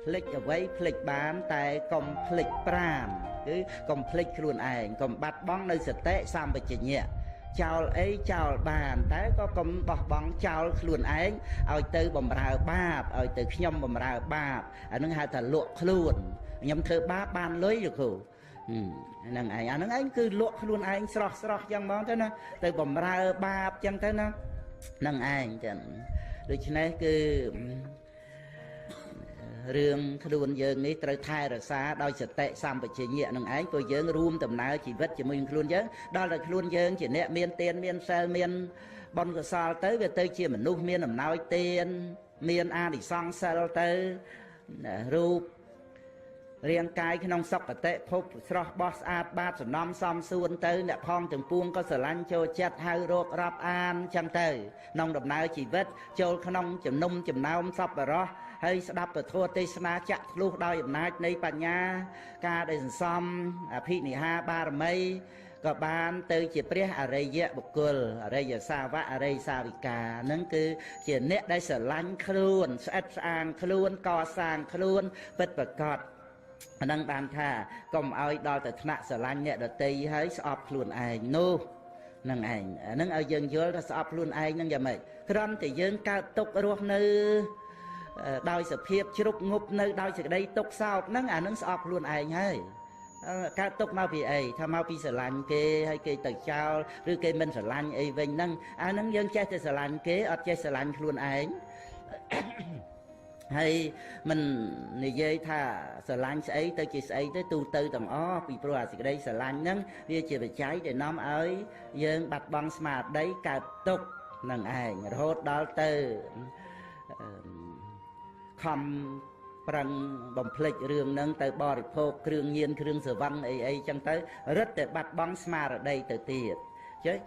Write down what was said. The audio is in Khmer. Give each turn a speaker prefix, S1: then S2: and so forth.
S1: ភ្លេចអ្វីភ្លេចបានតែកុំភ្លេចប្រាណគឺកុំភ្លេចខ្លួនឯងកុំបាត់បង់នៅសតិសម្បជញ្ញៈចោលអីចោលបានតែក៏កុំបោះបង់ចោលខ្លួនឯងឲ្យទៅបំរើបាបឲ្យទៅខ្ញុំបំរើបាបអានឹងហៅថាលក់ខ្លួនខ្ញុំធ្វើបាបបានលុយលោកគ្រូហ្នឹងឯងអាហ្នឹងឯងគឺលក់ខ្លួនឯងស្រស់ស្រស់ចឹងហ្មងទៅណាទៅបំរើបាបចឹងទៅណាហ្នឹងឯងចឹងដូច្នេះគឺរឿងខ្លួនយើងនេះត្រូវថែរក្សាដោយសតិសម្បជញ្ញៈនឹងឯងព្រោះយើងរួមដំណើរជីវិតជាមួយនឹងខ្លួនយើងដល់តែខ្លួនយើងជាអ្នកមានទានមានសិលមានបុណ្យកុសលទៅវាទៅជាមនុស្សមានអំណោយទានមានអានិសង្សសិលទៅរូបរាងកាយក្នុងសុគតិភពស្រស់បោះស្អាតបាតសំណំសំសួនទៅអ្នកផងទាំងពួងក៏ស្រឡាញ់ចូលចិត្តហៅរករាប់អានចឹងទៅក្នុងដំណើរជីវិតចូលក្នុងចំណោមសប្បុរសហើយស្ដាប់ពធទេសនាចាក់ធ្លុះដោយអំណាចនៃបញ្ញាការដែលសន្សំអភិនិហាបារមីក៏បានទៅជាព្រះអរិយបុគ្គលអរិយសាវកអរិយសាវិកានឹងគឺជាអ្នកដែលស្រឡាញ់ខ្លួនស្អិតស្អាងខ្លួនកសាងខ្លួនពិតប្រាកដអានឹងបានថាកុំឲ្យដល់ទៅថ្នាក់ស្រឡាញ់អ្នកដតីហើយស្អប់ខ្លួនឯងនោះនឹងឯងអានឹងឲ្យយើងយល់ថាស្អប់ខ្លួនឯងនឹងយ៉ាងម៉េចគ្រាន់តែយើងកើតទុក្ខរស់នៅដោយសភាពជ្រុកងប់នៅដោយសេចក្តីទុក្ខសោកហ្នឹងអានឹងស្អប់ខ្លួនឯងហើយកើតទុកមកពីអីថាមកពីស្រឡាញ់គេហើយគេទៅចោលឬគេមិនស្រឡាញ់អីវិញហ្នឹងអាហ្នឹងយើងចេះតែស្រឡាញ់គេអត់ចេះស្រឡាញ់ខ្លួនឯងហើយមិននិយាយថាស្រឡាញ់ស្អីទៅជាស្អីទៅទូទៅទាំងអស់ពីព្រោះអាសេចក្តីស្រឡាញ់ហ្នឹងវាជាបច្ច័យដែលនាំឲ្យយើងបាត់បង់ស្មារតីកើតទុក្ខនឹងឯងរហូតដល់ទៅខំប្រឹងបំភ្លេចរឿងហ្នឹងទៅបរិភោគគ្រឿងញៀនគ្រឿងស្រវឹងអីចឹងទៅរឹតតែបាត់បង់ស្មារតីទៅទៀតចេះ